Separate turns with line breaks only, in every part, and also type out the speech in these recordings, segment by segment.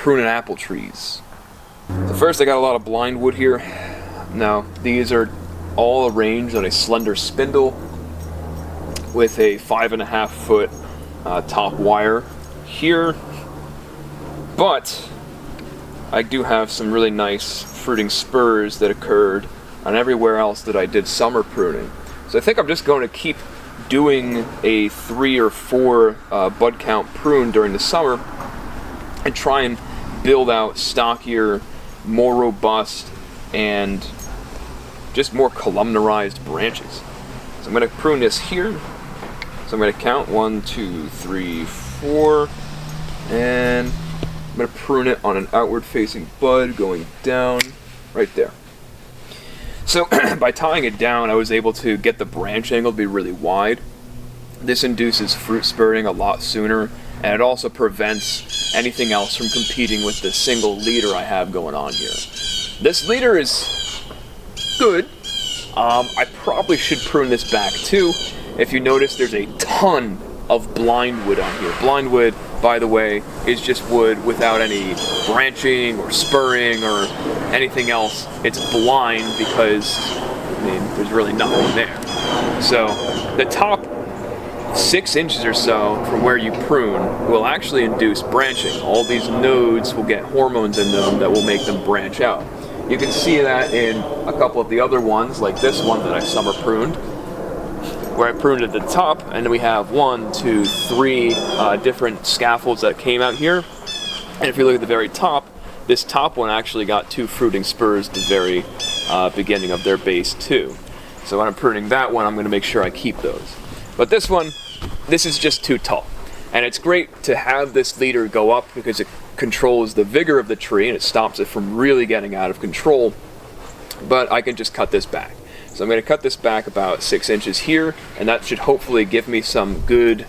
pruning apple trees. So first I got a lot of blind wood here. Now these are all arranged on a slender spindle with a 5.5 foot top wire here. But I do have some really nice fruiting spurs that occurred on everywhere else that I did summer pruning. So I think I'm just going to keep doing a 3 or 4 bud count prune during the summer and try and build out stockier, more robust, and just more columnarized branches. So I'm going to prune this here. So I'm going to count 1, 2, 3, 4, and I'm going to prune it on an outward facing bud going down right there. So by tying it down, I was able to get the branch angle to be really wide. This induces fruit spurting a lot sooner, and it also prevents anything else from competing with the single leader I have going on here. This leader is good. I probably should prune this back too. If you notice, there's a ton of blind wood on here. Blind wood, by the way, is just wood without any branching or spurring or anything else. It's blind because, I mean, there's really nothing there. So the top 6 inches or so from where you prune will actually induce branching. All these nodes will get hormones in them that will make them branch out. You can see that in a couple of the other ones, like this one that I summer pruned, where I pruned at the top, and then we have 1, 2, 3 different scaffolds that came out here. And if you look at the very top, this top one actually got 2 fruiting spurs at the very beginning of their base too. So when I'm pruning that one, I'm going to make sure I keep those. But this one, this is just too tall. And it's great to have this leader go up because it controls the vigor of the tree and it stops it from really getting out of control. But I can just cut this back. So I'm going to cut this back about 6 inches here, and that should hopefully give me some good,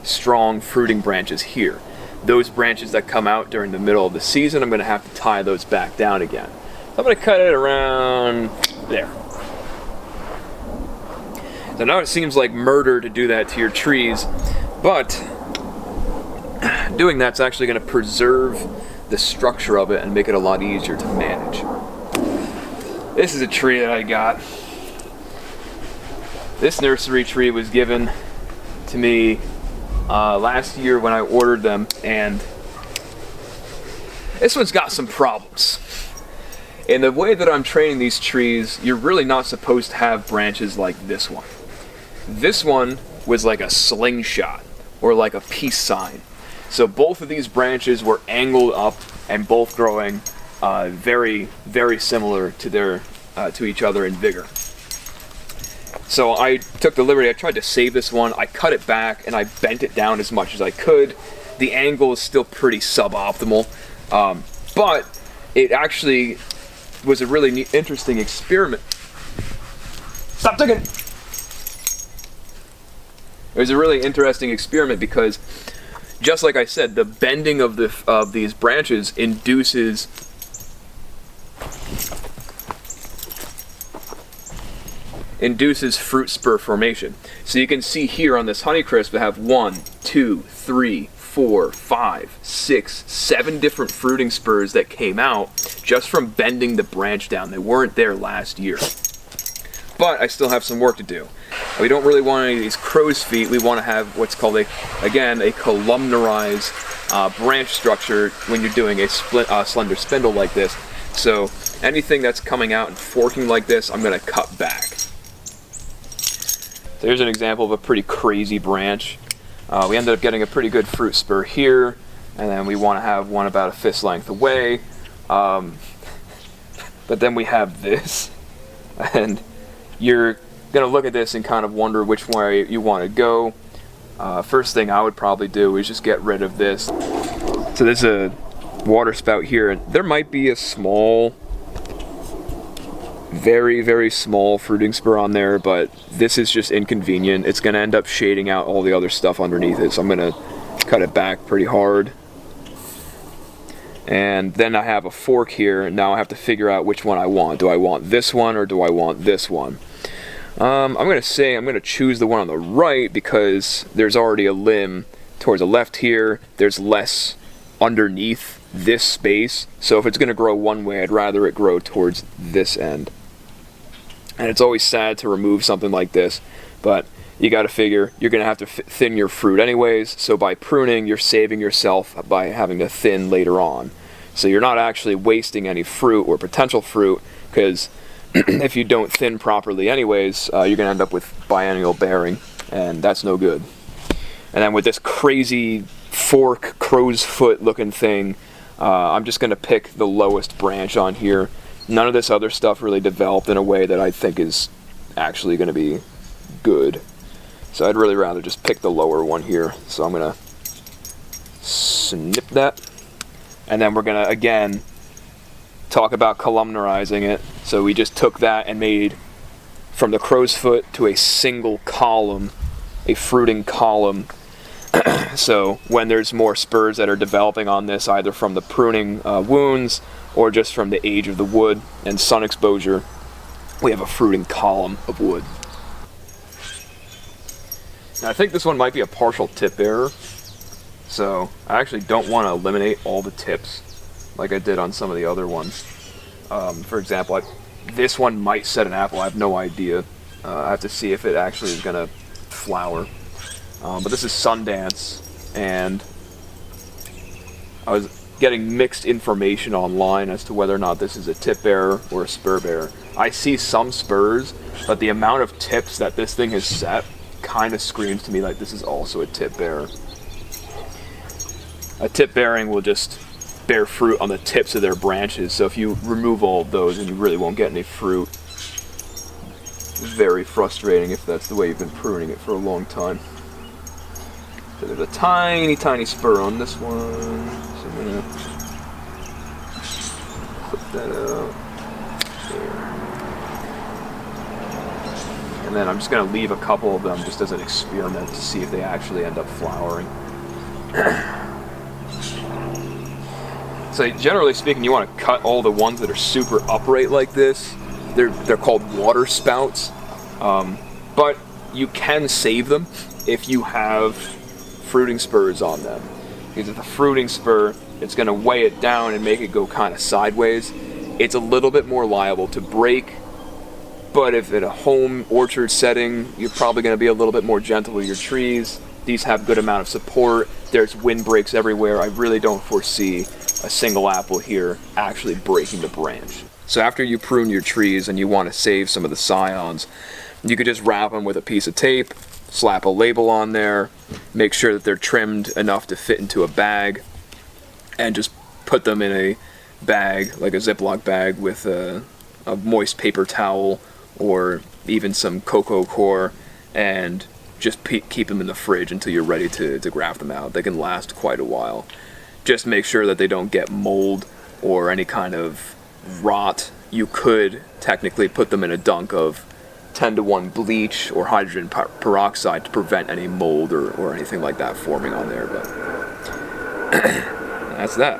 strong fruiting branches here. Those branches that come out during the middle of the season, I'm going to have to tie those back down again. So I'm going to cut it around there. So now it seems like murder to do that to your trees, but doing that's actually going to preserve the structure of it and make it a lot easier to manage. This is a tree that I got. This nursery tree was given to me last year when I ordered them, and this one's got some problems. In the way that I'm training these trees, you're really not supposed to have branches like this one. This one was like a slingshot or like a peace sign. So both of these branches were angled up and both growing very, very similar to each other in vigor. So I took the liberty, I tried to save this one, I cut it back and I bent it down as much as I could. The angle is still pretty suboptimal, but it actually was a really interesting experiment. Stop digging! It was a really interesting experiment because, just like I said, the bending of these branches induces fruit spur formation. So you can see here on this Honeycrisp I have 1, 2, 3, 4, 5, 6, 7 different fruiting spurs that came out just from bending the branch down. They weren't there last year. But I still have some work to do. We don't really want any of these crow's feet. We want to have what's called a columnarized branch structure when you're doing a slender spindle like this. So anything that's coming out and forking like this, I'm going to cut back. So here's an example of a pretty crazy branch. We ended up getting a pretty good fruit spur here, and then we want to have one about a fist length away. But then we have this, and you're going to look at this and kind of wonder which way you want to go. First thing I would probably do is just get rid of this. So there's a water spout here, and there might be a small, very, very small fruiting spur on there, but this is just inconvenient. It's going to end up shading out all the other stuff underneath it, so I'm going to cut it back pretty hard. And then I have a fork here, and now I have to figure out which one I want. Do I want this one or do I want this one? I'm going to choose the one on the right because there's already a limb towards the left here. There's less underneath this space. So if it's going to grow one way, I'd rather it grow towards this end. And it's always sad to remove something like this, but you got to figure you're going to have to thin your fruit anyways. So by pruning, you're saving yourself by having to thin later on. So you're not actually wasting any fruit or potential fruit, because if you don't thin properly anyways, you're going to end up with biennial bearing, and that's no good. And then with this crazy fork, crow's foot looking thing, I'm just going to pick the lowest branch on here. None of this other stuff really developed in a way that I think is actually going to be good. So I'd really rather just pick the lower one here. So I'm going to snip that. And then we're going to, again, talk about columnarizing it. So we just took that and made from the crow's foot to a single column, a fruiting column. So when there's more spurs that are developing on this, either from the pruning wounds or just from the age of the wood and sun exposure, we have a fruiting column of wood. Now I think this one might be a partial tip error. So I actually don't want to eliminate all the tips like I did on some of the other ones. For example, this one might set an apple, I have no idea. I have to see if it actually is going to flower. But this is Sundance, and I was getting mixed information online as to whether or not this is a tip bearer or a spur bearer. I see some spurs, but the amount of tips that this thing has set kind of screams to me like this is also a tip bearer. A tip bearing will just bear fruit on the tips of their branches, so if you remove all of those, then you really won't get any fruit. Very frustrating if that's the way you've been pruning it for a long time. So there's a tiny, tiny spur on this one, so I'm going to flip that out there. And then I'm just going to leave a couple of them just as an experiment to see if they actually end up flowering. So generally speaking, you want to cut all the ones that are super upright like this. They're called water spouts, but you can save them if you have fruiting spurs on them. Because if the fruiting spur, it's going to weigh it down and make it go kind of sideways. It's a little bit more liable to break, but if in a home orchard setting, you're probably going to be a little bit more gentle with your trees. These have good amount of support. There's windbreaks everywhere. I really don't foresee a single apple here actually breaking the branch. So after you prune your trees and you want to save some of the scions, you could just wrap them with a piece of tape, slap a label on there, make sure that they're trimmed enough to fit into a bag, and just put them in a bag, like a Ziploc bag, with a moist paper towel or even some cocoa core, and just keep them in the fridge until you're ready to graft them out. They can last quite a while. Just make sure that they don't get mold or any kind of rot. You could technically put them in a dunk of 10-to-1 bleach or hydrogen peroxide to prevent any mold or anything like that forming on there, but that's that.